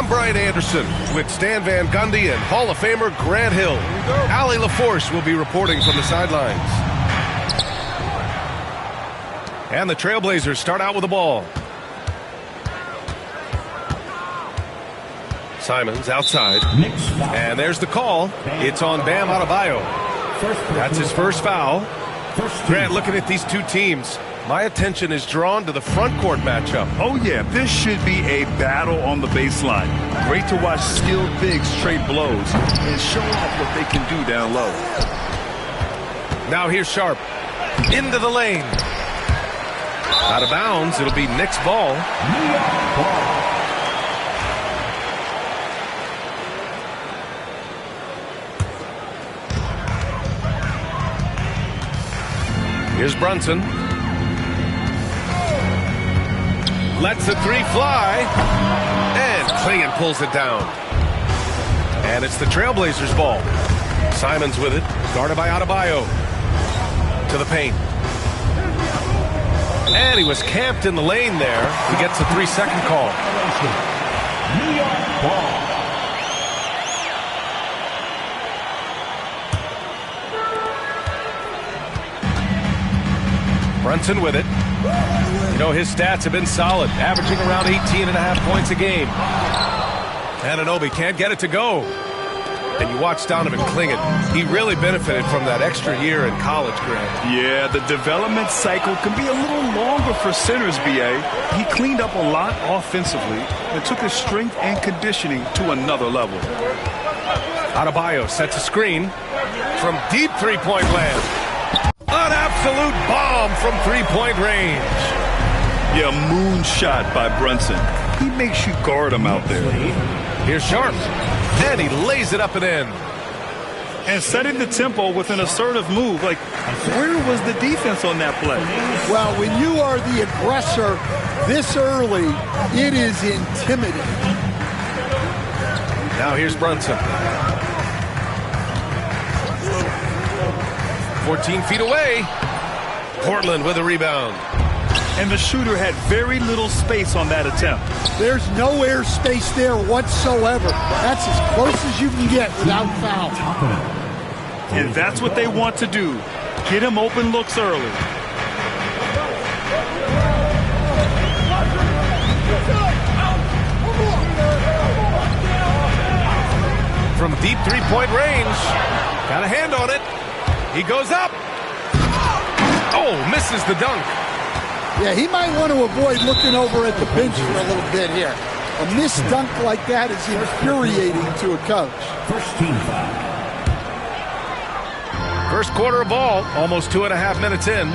Brian Anderson with Stan Van Gundy and Hall of Famer Grant Hill. Allie LaForce will be reporting from the sidelines. And the Trailblazers start out with the ball. Simons outside. And there's the call. It's on Bam Adebayo. That's his first foul. Grant, looking at these two teams, my attention is drawn to the front court matchup. Oh, yeah, this should be a battle on the baseline. Great to watch skilled bigs trade blows and show off what they can do down low. Now here's Sharp. Into the lane. Out of bounds. It'll be Knicks ball. Here's Brunson. Lets the three fly. And Clingan pulls it down. And it's the Trailblazers ball. Simons with it. Guarded by Adebayo. To the paint. And he was camped in the lane there. He gets a 3-second call. New York ball. Brunson with it. You know, his stats have been solid, averaging around 18.5 points a game. Anunoby can't get it to go. And you watch Donovan Clingan. He really benefited from that extra year in college, Grant. Yeah, the development cycle can be a little longer for centers, B.A. He cleaned up a lot offensively and took his strength and conditioning to another level. Adebayo sets a screen from deep three-point land. An absolute bomb from three-point range. Yeah, moonshot by Brunson. He makes you guard him out there. Here's Sharp. And he lays it up and in. And setting the tempo with an assertive move. Like, where was the defense on that play? Well, when you are the aggressor this early, it is intimidating. Now here's Brunson. 14 feet away. Portland with a rebound. And the shooter had very little space on that attempt. There's no air space there whatsoever. That's as close as you can get without foul. And that's what they want to do. Get him open looks early. From deep three-point range. Got a hand on it. He goes up. Oh, misses the dunk. Yeah, he might want to avoid looking over at the bench for a little bit here. A missed dunk like that is infuriating to a coach. First team foul. First quarter of ball, almost 2.5 minutes in.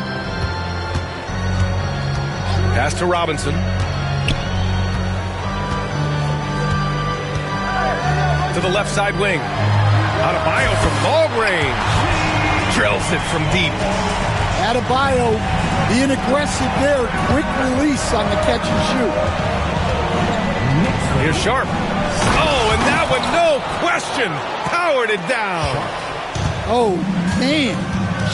Pass to Robinson. To the left side wing. Adebayo from long range. Drills it from deep. Adebayo being aggressive there. Quick release on the catch and shoot. Here's Sharp. Oh, and that one, no question, powered it down. Oh, man.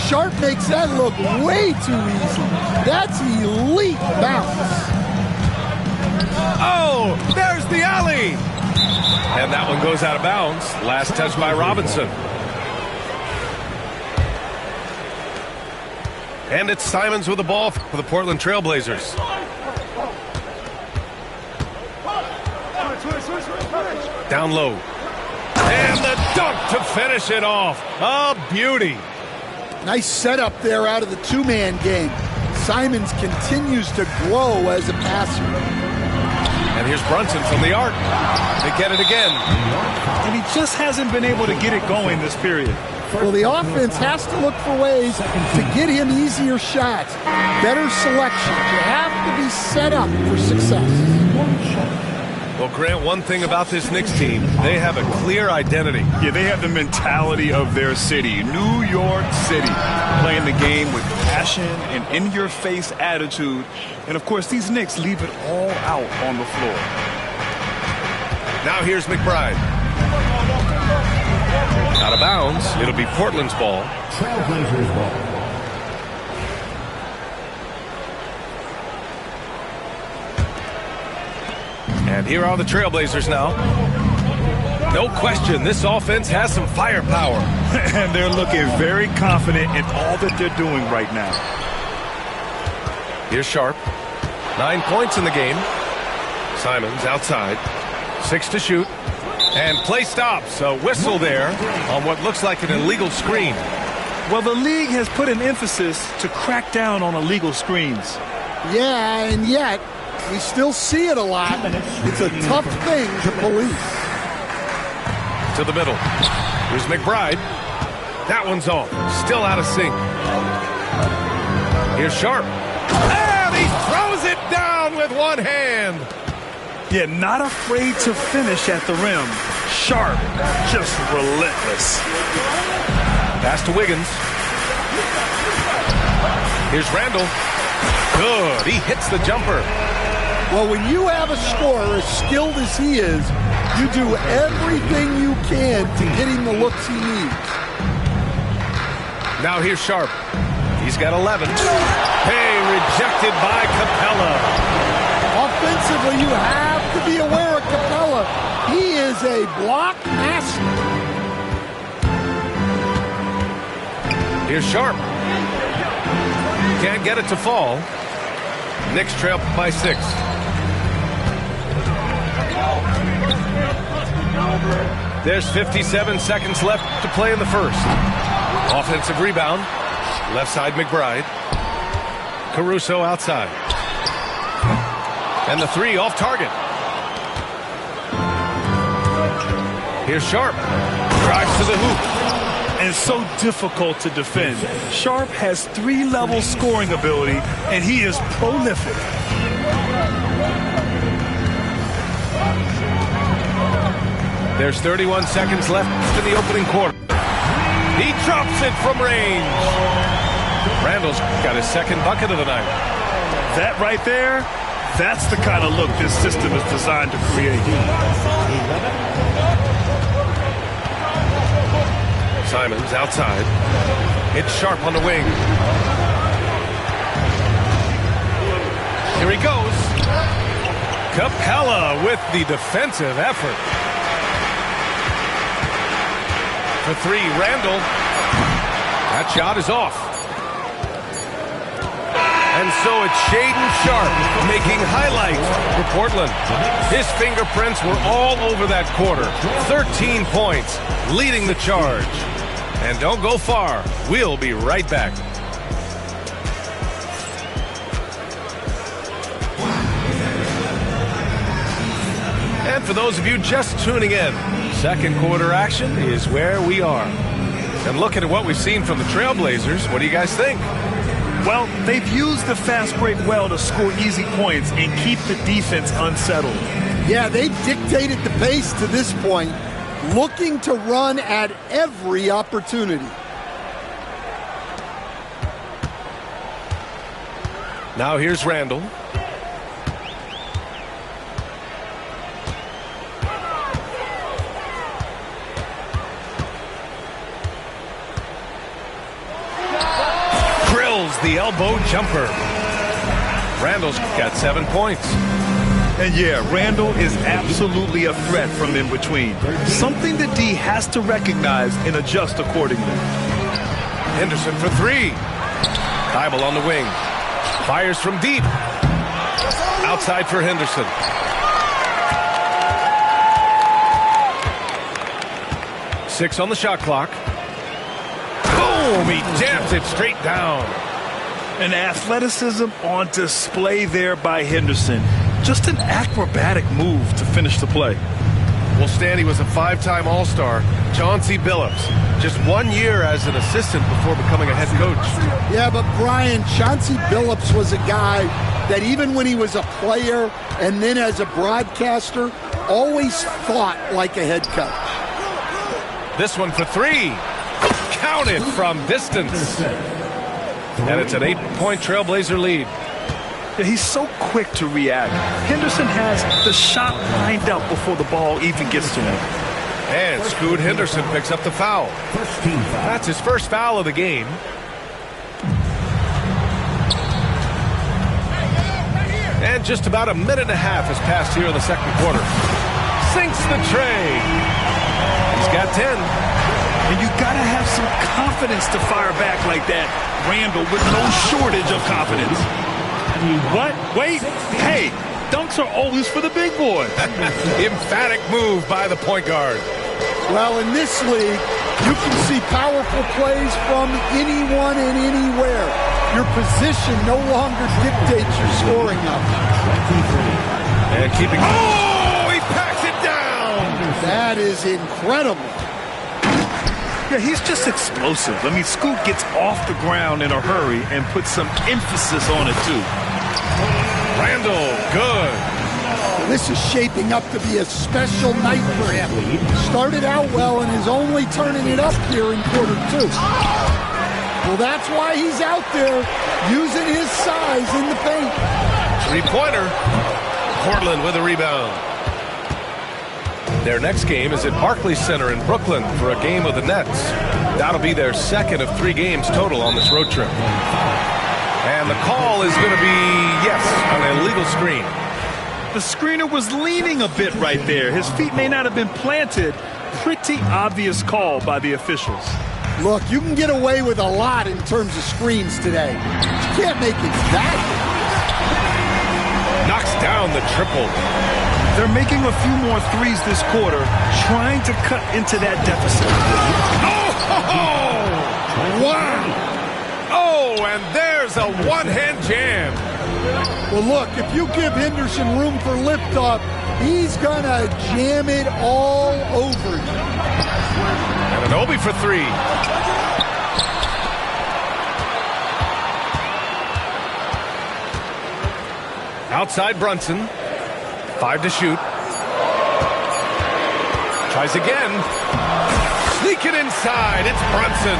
Sharp makes that look way too easy. That's elite bounce. Oh, there's the alley. And that one goes out of bounds. Last touch by Robinson. And it's Simons with the ball for the Portland Trailblazers. Down low. And the dunk to finish it off. A beauty. Nice setup there out of the two-man game. Simons continues to grow as a passer. And here's Brunson from the arc. They get it again. And he just hasn't been able to get it going this period. Well, the offense has to look for ways to get him easier shots, better selection. You have to be set up for success. Well, Grant, one thing about this Knicks team, they have a clear identity. Yeah, they have the mentality of their city, New York City, playing the game with passion and in-your-face attitude. And, of course, these Knicks leave it all out on the floor. Now here's McBride. Out of bounds. It'll be Portland's ball. Trailblazers ball. And here are the Trailblazers now. No question, this offense has some firepower. And they're looking very confident in all that they're doing right now. Here's Sharp. 9 points in the game. Simons outside. 6 to shoot. And play stops. A whistle there on what looks like an illegal screen. Well, the league has put an emphasis to crack down on illegal screens. Yeah, and yet we still see it a lot. It's a tough thing to police. To the middle. Here's McBride. That one's off. Still out of sync. Here's Sharp. And he throws it down with one hand. Yeah, not afraid to finish at the rim. Sharp, just relentless. Pass to Wiggins. Here's Randall. Good. He hits the jumper. Well, when you have a scorer as skilled as he is, you do everything you can to get him the looks he needs. Now here's Sharp. He's got 11. Hey, rejected by Capella. Offensively, you have to be aware of Capella. He is a block master. Here's Sharp. Can't get it to fall. Knicks trail by 6. There's 57 seconds left to play in the first. Offensive rebound. Left side McBride. Caruso outside. And the 3 off target. Here's Sharp. Drives to the hoop. And so difficult to defend. Sharp has 3-level scoring ability, and he is prolific. There's 31 seconds left in the opening quarter. He drops it from range. Randall's got his second bucket of the night. That right there, that's the kind of look this system is designed to create. Simons outside. It's Sharp on the wing. Here he goes. Capella with the defensive effort. For 3, Randall. That shot is off. And so it's Shaedon Sharp making highlights for Portland. His fingerprints were all over that quarter. 13 points, leading the charge. And don't go far. We'll be right back. And for those of you just tuning in, second quarter action is where we are. And looking at what we've seen from the Trailblazers, what do you guys think? Well, they've used the fast break well to score easy points and keep the defense unsettled. Yeah, they've dictated the pace to this point, looking to run at every opportunity. Now here's Randall. Drills the elbow jumper. Randall's got 7 points. And yeah, Randall is absolutely a threat from in between. Something that D has to recognize and adjust accordingly. Henderson for 3. Bible on the wing. Fires from deep. Outside for Henderson. Six on the shot clock. Boom! He jams it straight down. An athleticism on display there by Henderson. Just an acrobatic move to finish the play. Well, Stanley was a 5-time All-Star. Chauncey Billups, just 1 year as an assistant before becoming a head coach. Yeah, but Brian, Chauncey Billups was a guy that even when he was a player and then as a broadcaster, always thought like a head coach. This one for 3. Counted from distance. And it's an 8-point Trailblazer lead. He's so quick to react. Henderson has the shot lined up before the ball even gets to him. And Scoot Henderson picks up the foul. That's his first foul of the game. And just about a minute and a half has passed here in the second quarter. Sinks the tray. He's got 10. And you got to have some confidence to fire back like that, Randall, with no shortage of confidence. What? Wait. Hey, dunks are always for the big boy. Emphatic move by the point guard. Well, in this league, you can see powerful plays from anyone and anywhere. Your position no longer dictates your scoring numbers. And keeping... Oh, he packs it down! That is incredible. Yeah, he's just explosive. I mean, Scoot gets off the ground in a hurry and puts some emphasis on it, too. Randall, good. This is shaping up to be a special night for him. Started out well and is only turning it up here in quarter 2. Well, that's why he's out there using his size in the paint. Three-pointer. Portland with a rebound. Their next game is at Barclays Center in Brooklyn for a game of the Nets. That'll be their second of 3 games total on this road trip. And the call is going to be, yes, an illegal screen. The screener was leaning a bit right there. His feet may not have been planted. Pretty obvious call by the officials. Look, you can get away with a lot in terms of screens today. You can't make it that. Knocks down the triple. They're making a few more threes this quarter, trying to cut into that deficit. Oh! Wow! Oh, and there's a one-hand jam. Well, look, if you give Henderson room for liftoff, he's going to jam it all over you. And an Obi for 3. Outside Brunson. 5 to shoot. Tries again. Sneaking inside. It's Brunson.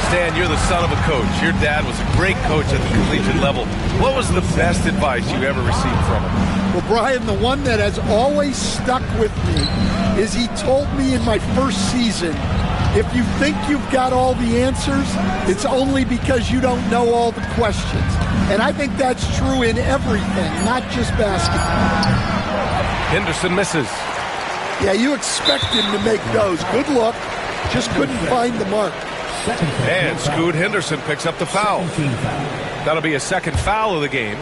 Stan, you're the son of a coach. Your dad was a great coach at the collegiate level. What was the best advice you ever received from him? Well, Brian, the one that has always stuck with me is he told me in my first season, if you think you've got all the answers, it's only because you don't know all the questions. And I think that's true in everything, not just basketball. Henderson misses. Yeah, you expect him to make those. Good look. Just couldn't find the mark. And Scoot Henderson picks up the foul. That'll be a second foul of the game.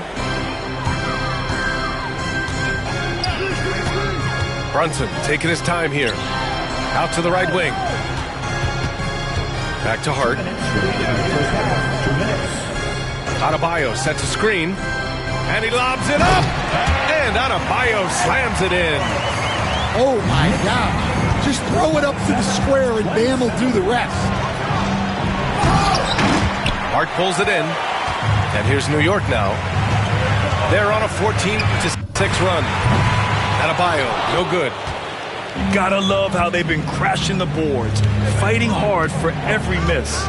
Brunson taking his time here. Out to the right wing. Back to Hart. Adebayo sets a screen. And he lobs it up. And Adebayo slams it in. Oh, my God. Just throw it up to the square and Bam will do the rest. Hart pulls it in. And here's New York now. They're on a 14-6 run. Adebayo, no good. Gotta love how they've been crashing the boards, fighting hard for every miss.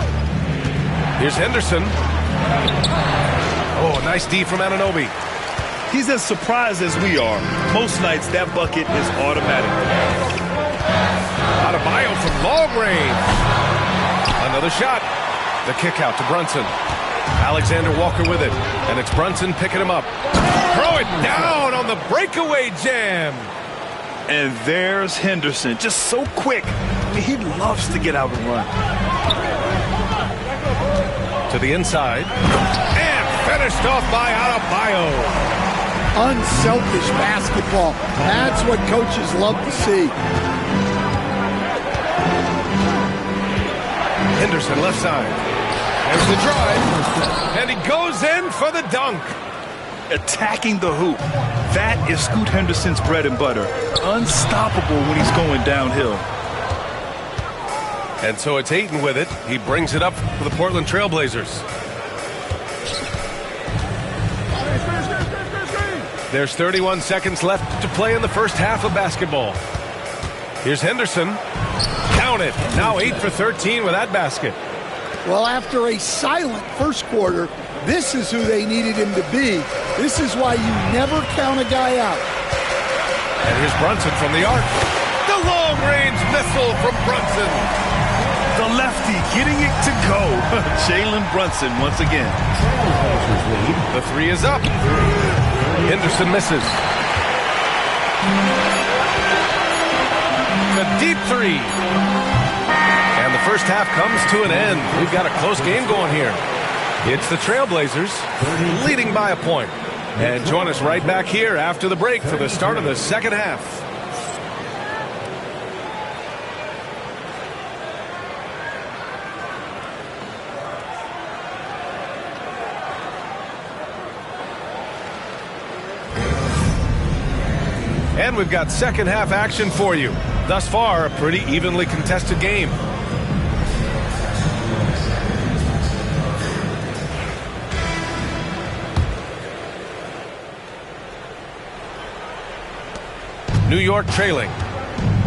Here's Henderson. Oh, nice D from Anunoby. He's as surprised as we are. Most nights, that bucket is automatic. Adebayo from long range. Another shot. The kick out to Brunson. Alexander Walker with it. And it's Brunson picking him up. Throw it down on the breakaway jam. And there's Henderson, just so quick. I mean, he loves to get out and run. To the inside. And finished off by Adebayo. Unselfish basketball. That's what coaches love to see. Henderson left side. There's the drive. And he goes in for the dunk. Attacking the hoop. That is Scoot Henderson's bread and butter. Unstoppable when he's going downhill. And so it's Ayton with it. He brings it up for the Portland Trailblazers. There's 31 seconds left to play in the first half of basketball. Here's Henderson. Count it. Now 8 for 13 with that basket. Well, after a silent first quarter, this is who they needed him to be. This is why you never count a guy out. And here's Brunson from the arc. The long-range missile from Brunson. The lefty getting it to go. Jalen Brunson once again. The 3 is up. Henderson misses. A deep three. And the first half comes to an end. We've got a close game going here. It's the Trailblazers leading by a point. And join us right back here after the break for the start of the second half. And we've got second half action for you. Thus far, a pretty evenly contested game. New York trailing.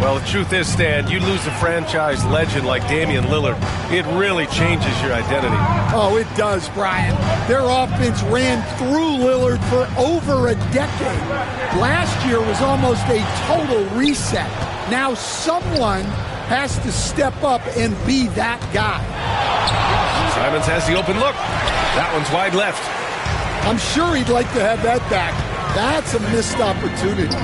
Well, the truth is, Stan, you lose a franchise legend like Damian Lillard, it really changes your identity. Oh, it does, Brian. Their offense ran through Lillard for over a decade. Last year was almost a total reset. Now someone has to step up and be that guy. Simons has the open look. That one's wide left. I'm sure he'd like to have that back. That's a missed opportunity.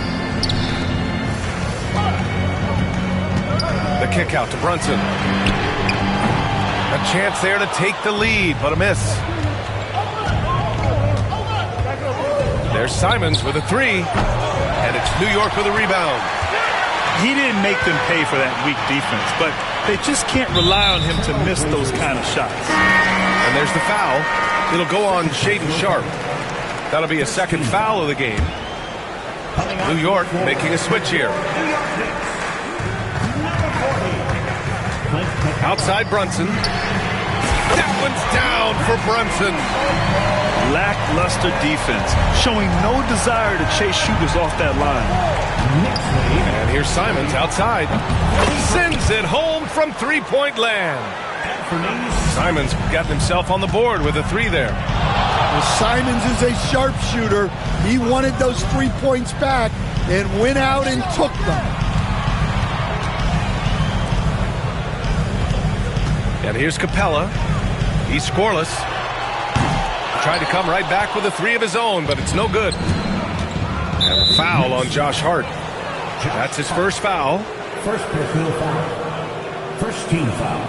The kick out to Brunson. A chance there to take the lead, but a miss. There's Simons with a three, and it's New York with a rebound. He didn't make them pay for that weak defense, but they just can't rely on him to miss those kind of shots. And there's the foul. It'll go on Shaedon Sharpe. That'll be a second foul of the game. New York making a switch here. Outside Brunson. That one's down for Brunson. Lackluster defense, showing no desire to chase shooters off that line. And here's Simons outside. Sends it home from three-point land. Simons got himself on the board with a three there. Well, Simons is a sharpshooter. He wanted those 3 points back and went out and took them. And here's Capella. He's scoreless. Tried to come right back with a three of his own, but it's no good. And a foul on Josh Hart. That's his first foul. First personal foul. First team foul.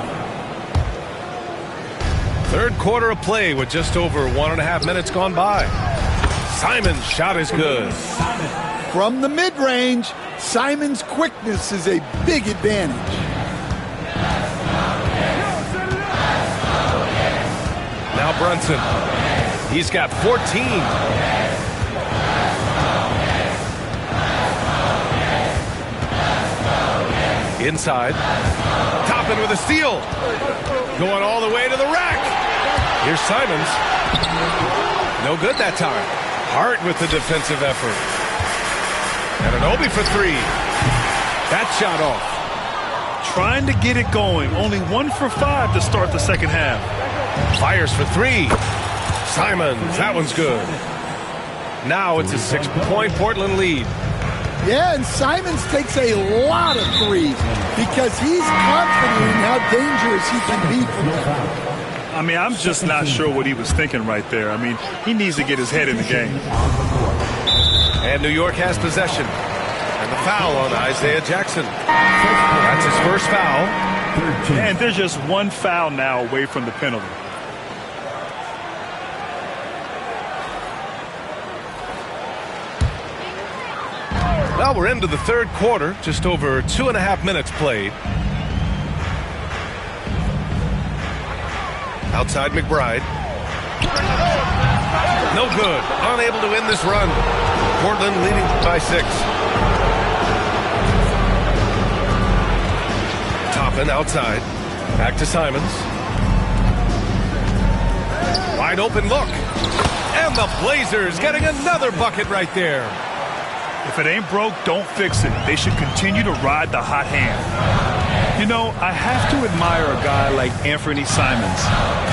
Third quarter of play with just over 1.5 minutes gone by. Simon's shot is good. From the mid-range, Simon's quickness is a big advantage. Now Brunson. He's got 14. Inside. Toppin with a steal. Going all the way to the rack. Here's Simons. No good that time. Hart with the defensive effort. And an Obi for three. That shot off. Trying to get it going. Only 1 for 5 to start the second half. Fires for three. Simons, that one's good. Now it's a 6-point Portland lead. Yeah, and Simons takes a lot of threes because he's confident in how dangerous he can be from them. I mean, I'm just not sure what he was thinking right there. I mean, he needs to get his head in the game. And New York has possession. And the foul on Isaiah Jackson. That's his first foul. And there's just one foul now away from the penalty. Well, we're into the third quarter. Just over 2.5 minutes played. Outside McBride. No good. Unable to win this run. Portland leading by 6. Toppin outside. Back to Simons. Wide open look. And the Blazers getting another bucket right there. If it ain't broke, don't fix it. They should continue to ride the hot hand. You know, I have to admire a guy like Anthony Simons.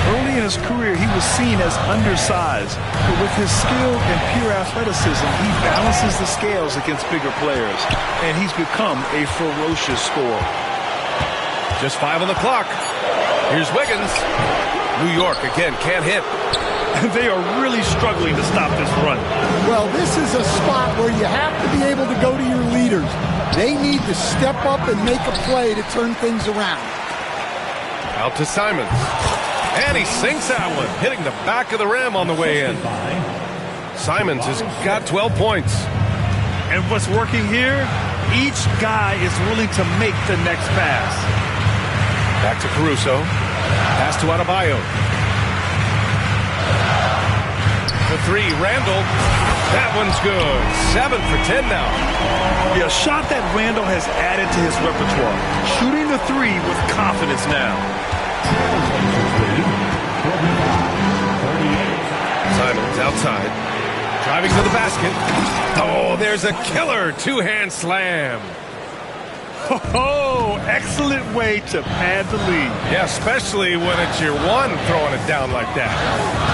Early in his career, he was seen as undersized, but with his skill and pure athleticism, he balances the scales against bigger players, and he's become a ferocious scorer. Just 5 on the clock. Here's Wiggins. New York again can't hit. They are really struggling to stop this run. Well, this is a spot where you have to be able to go to your leaders. They need to step up and make a play to turn things around. Out to Simons. And he sinks that one, hitting the back of the rim on the way in. Simons has got 12 points. And what's working here? Each guy is willing to make the next pass. Back to Caruso. Pass to Adebayo. The three, Randall. That one's good. 7 for 10 now. Yeah, a shot that Randall has added to his repertoire. Shooting the three with confidence now. Simons outside. Driving to the basket. Oh, there's a killer two-hand slam. Oh, excellent way to pad the lead. Yeah, especially when it's your one throwing it down like that.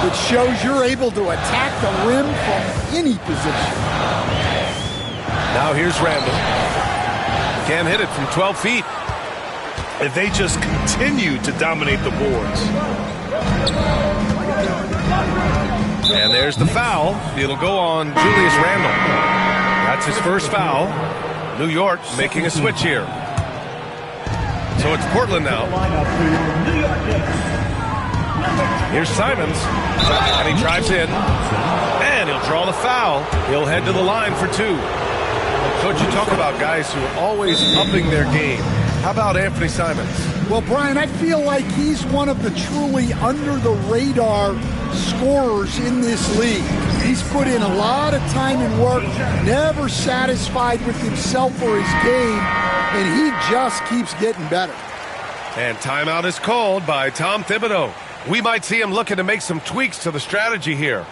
It shows you're able to attack the rim from any position. Now here's Randall. Can't hit it from 12 feet. If they just continue to dominate the boards. And there's the foul. It'll go on Julius Randle. That's his first foul. New York making a switch here. So it's Portland now. Here's Simons. And he drives in. And he'll draw the foul. He'll head to the line for 2. Coach, you talk about guys who are always upping their game. How about Anthony Simons? Well, Brian, I feel like he's one of the truly under-the-radar scorers in this league. He's put in a lot of time and work, never satisfied with himself or his game, and he just keeps getting better. And timeout is called by Tom Thibodeau. We might see him looking to make some tweaks to the strategy here.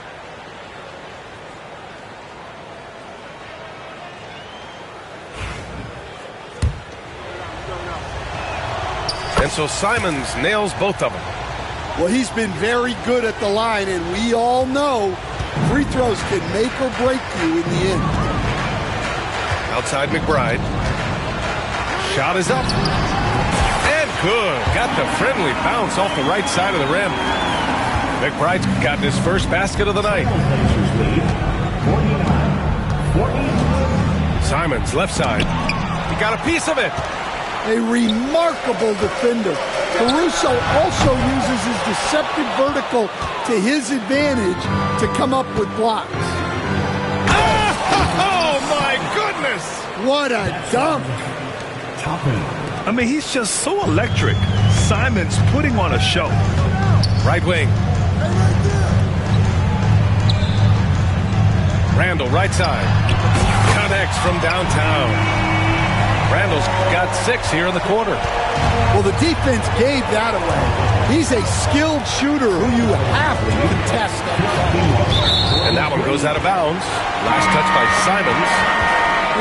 And so Simons nails both of them. Well, he's been very good at the line, and we all know free throws can make or break you in the end. Outside McBride. Shot is up. And good. Got the friendly bounce off the right side of the rim. McBride's gotten his first basket of the night. Simons, left side. He got a piece of it. A remarkable defender. Caruso also uses his deceptive vertical to his advantage to come up with blocks. Oh, my goodness! What a dunk! I mean, he's just so electric. Simons putting on a show. Right wing. Randall, right side. Connects from downtown. Randall's got 6 here in the quarter. Well, the defense gave that away. He's a skilled shooter who you have to contest. And that one goes out of bounds. Last touch by Simons.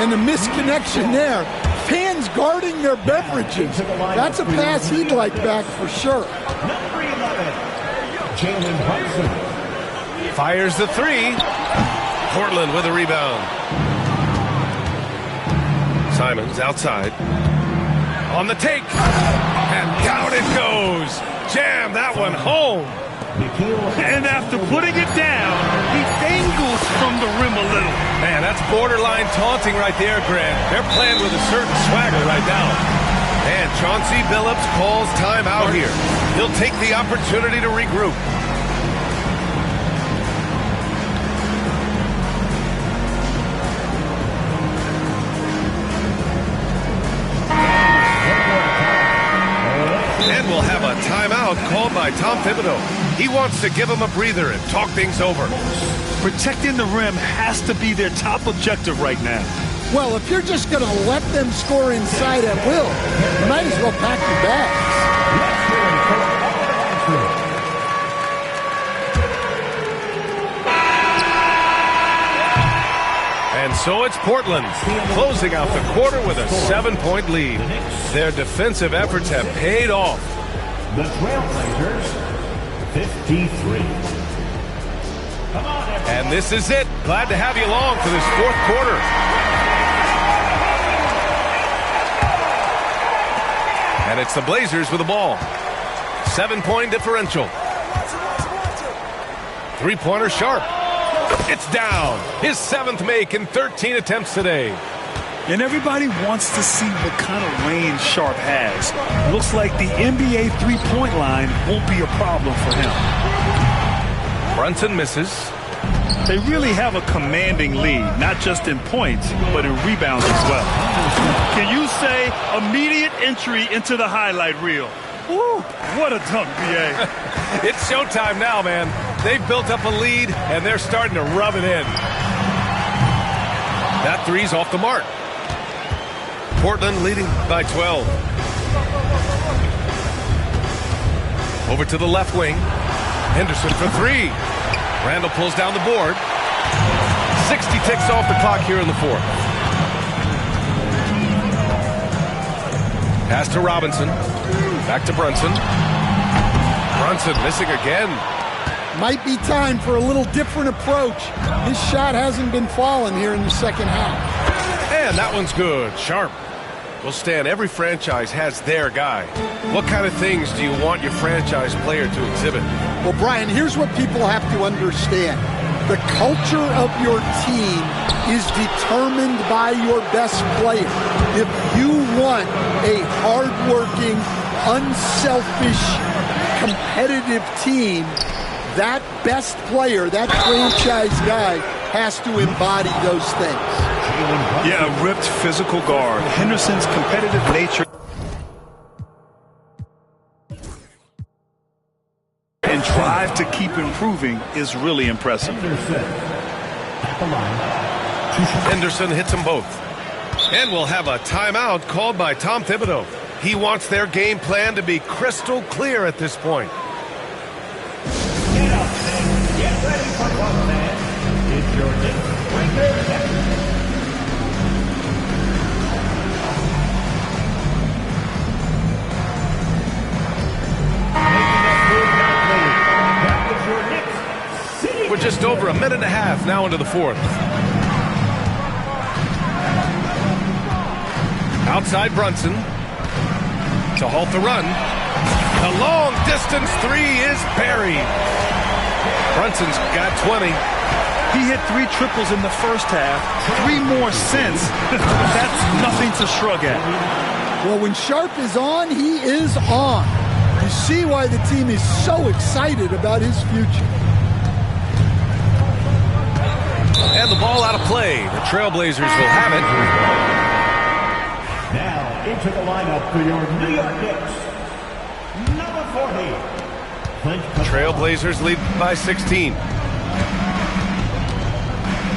And the misconnection there. Fans guarding their beverages. That's a pass he'd like back for sure. Fires the 3. Portland with a rebound. Simons outside. On the take. And down it goes. Jam that one home. And after putting it down, he angles from the rim a little. Man, that's borderline taunting right there, Grant. They're playing with a certain swagger right now. And Chauncey Billups calls timeout here. He'll take the opportunity to regroup. And we'll have a timeout called by Tom Thibodeau. He wants to give him a breather and talk things over. Protecting the rim has to be their top objective right now. Well, if you're just going to let them score inside at will, you might as well pack your bags. And so it's Portland, closing out the quarter with a 7-point lead. Their defensive efforts have paid off. The Trailblazers, 53. And this is it. Glad to have you along for this 4th quarter. And it's the Blazers with the ball. 7-point differential. Three-pointer Sharp. It's down. His 7th make in 13 attempts today. And everybody wants to see what kind of range Sharp has. Looks like the NBA three-point line won't be a problem for him. Brunson misses. They really have a commanding lead, not just in points, but in rebounds as well. Can you say immediate entry into the highlight reel? Woo, what a dunk, B.A. It's showtime now, man. They've built up a lead, and they're starting to rub it in. That three's off the mark. Portland leading by 12. Over to the left wing. Henderson for three. Randall pulls down the board. 60 ticks off the clock here in the fourth. Pass to Robinson. Back to Brunson. Brunson missing again. Might be time for a little different approach. His shot hasn't been falling here in the second half. And that one's good. Sharp. Well, Stan, every franchise has their guy. What kind of things do you want your franchise player to exhibit? Well, Brian, here's what people have to understand. The culture of your team is determined by your best player. If you want a hardworking, unselfish, competitive team, that best player, that franchise guy, has to embody those things. Yeah, a ripped physical guard. Henderson's competitive nature and drive to keep improving is really impressive. Henderson hits them both. And we'll have a timeout called by Tom Thibodeau. He wants their game plan to be crystal clear at this point. Get up and get ready for one, man. It's your Knicks right there. We're just over a minute and a half now into the fourth. Outside Brunson to halt the run. The long distance three is buried. Brunson's got 20. He hit 3 triples in the first half, 3 more since. That's nothing to shrug at. Well, when Sharp is on, he is on. You see why the team is so excited about his future. And the ball out of play. The Trailblazers will have it. Now into the lineup for your New York Knicks. Number 40. Trailblazers lead by 16.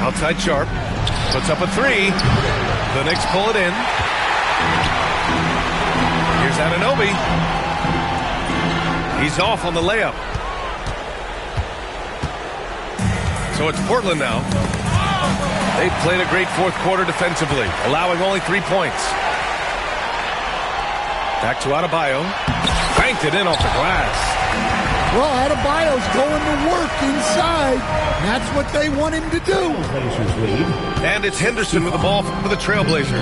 Outside Sharp. Puts up a three. The Knicks pull it in. Here's Anunoby. He's off on the layup. So it's Portland now. They've played a great fourth quarter defensively, allowing only 3 points. Back to Adebayo. Banked it in off the glass. Well, Adebayo's going to work inside. That's what they want him to do. And it's Henderson with the ball for the Trailblazers.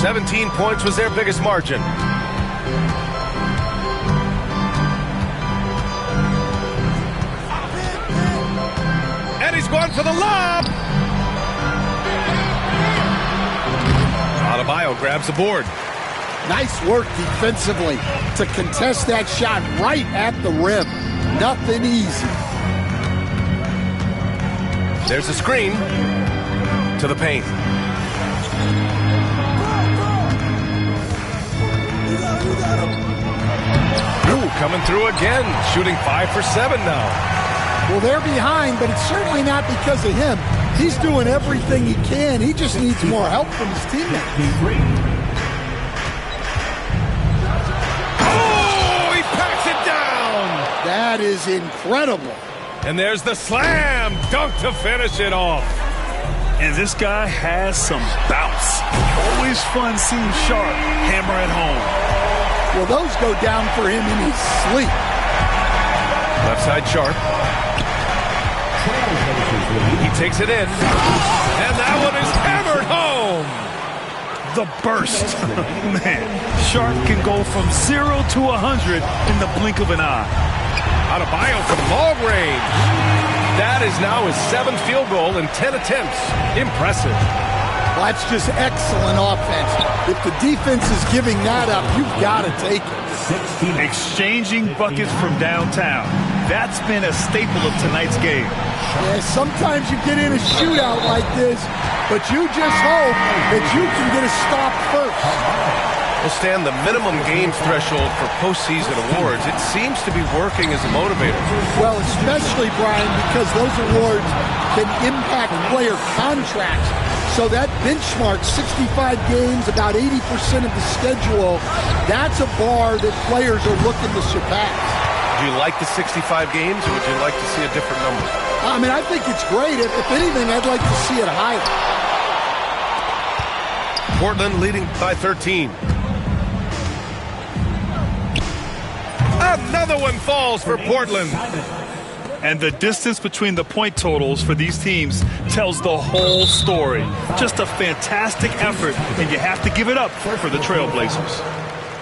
17 points was their biggest margin. And he's going for the lob. Adebayo grabs the board. Nice work defensively to contest that shot right at the rim. Nothing easy. There's a screen to the paint. Ooh, coming through again, shooting 5 for 7 now. Well, they're behind, but it's certainly not because of him. He's doing everything he can. He just needs more help from his teammates. Oh, he packs it down. That is incredible. And there's the slam dunk to finish it off. And this guy has some bounce. Always fun seeing Sharp hammer at home. Well, those go down for him in his sleep. Left side Sharp. He takes it in. And that one is hammered home. The burst. Man, Sharp can go from 0 to 100 in the blink of an eye. Adebayo from long range. That is now his 7th field goal in 10 attempts. Impressive. Well, that's just excellent offense. If the defense is giving that up, you've got to take it. Exchanging buckets from downtown. That's been a staple of tonight's game. Yeah, sometimes you get in a shootout like this, but you just hope that you can get a stop first. Will stand the minimum games threshold for postseason awards. It seems to be working as a motivator. Well, especially, Brian, because those awards can impact player contracts. So that benchmark, 65 games, about 80% of the schedule, that's a bar that players are looking to surpass. Do you like the 65 games, or would you like to see a different number? I mean, I think it's great. If anything, I'd like to see it higher. Portland leading by 13. Another one falls for Portland. And the distance between the point totals for these teams tells the whole story. Just a fantastic effort, and you have to give it up for the Trailblazers.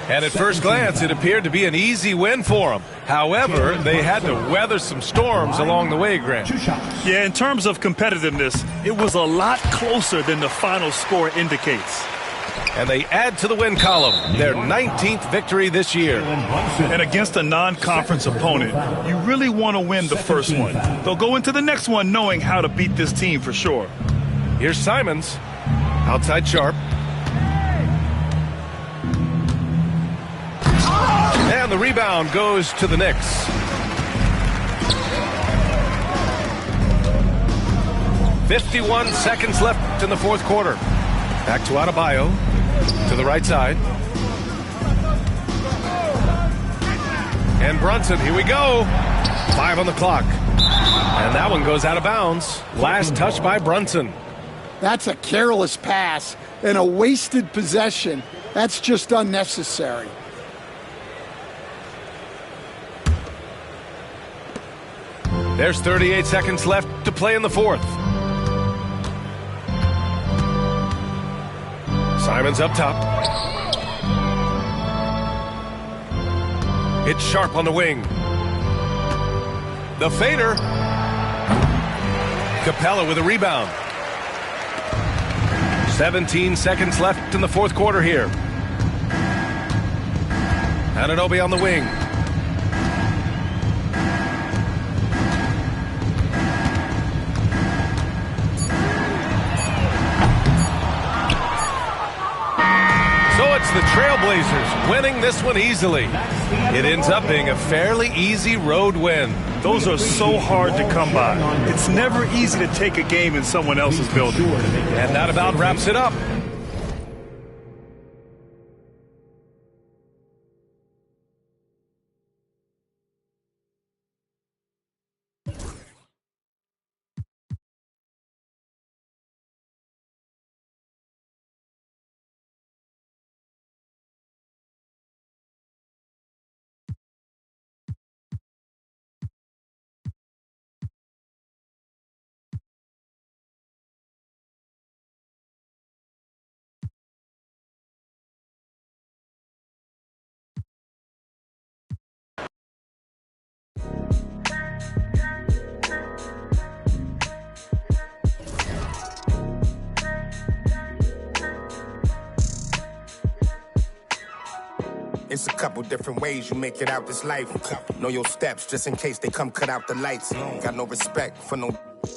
And at first glance, it appeared to be an easy win for them. However, they had to weather some storms along the way, Grant. Yeah, in terms of competitiveness, it was a lot closer than the final score indicates. And they add to the win column, their 19th victory this year. And against a non-conference opponent, you really want to win the first one. They'll go into the next one knowing how to beat this team for sure. Here's Simons, outside Sharp. And the rebound goes to the Knicks. "51 seconds left in the fourth quarter. Back to Adebayo, to the right side. And Brunson, here we go. 5 on the clock. And that one goes out of bounds. Last touch by Brunson. That's a careless pass and a wasted possession. That's just unnecessary. There's 38 seconds left to play in the fourth. Simons up top. It's Sharp on the wing. The fader. Capella with a rebound. 17 seconds left in the fourth quarter here. Anunoby on the wing. So it's the Trailblazers winning this one easily. It ends up being a fairly easy road win. Those are so hard to come by. It's never easy to take a game in someone else's building. And that about wraps it up. It's a couple different ways you make it out this life. Know your steps just in case they come cut out the lights. Got no respect for no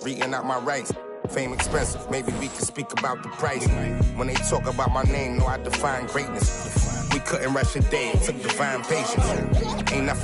reading out my rights. Fame expensive, maybe we can speak about the price. When they talk about my name, know I define greatness. We couldn't rush a day, it took divine patience. Ain't nothing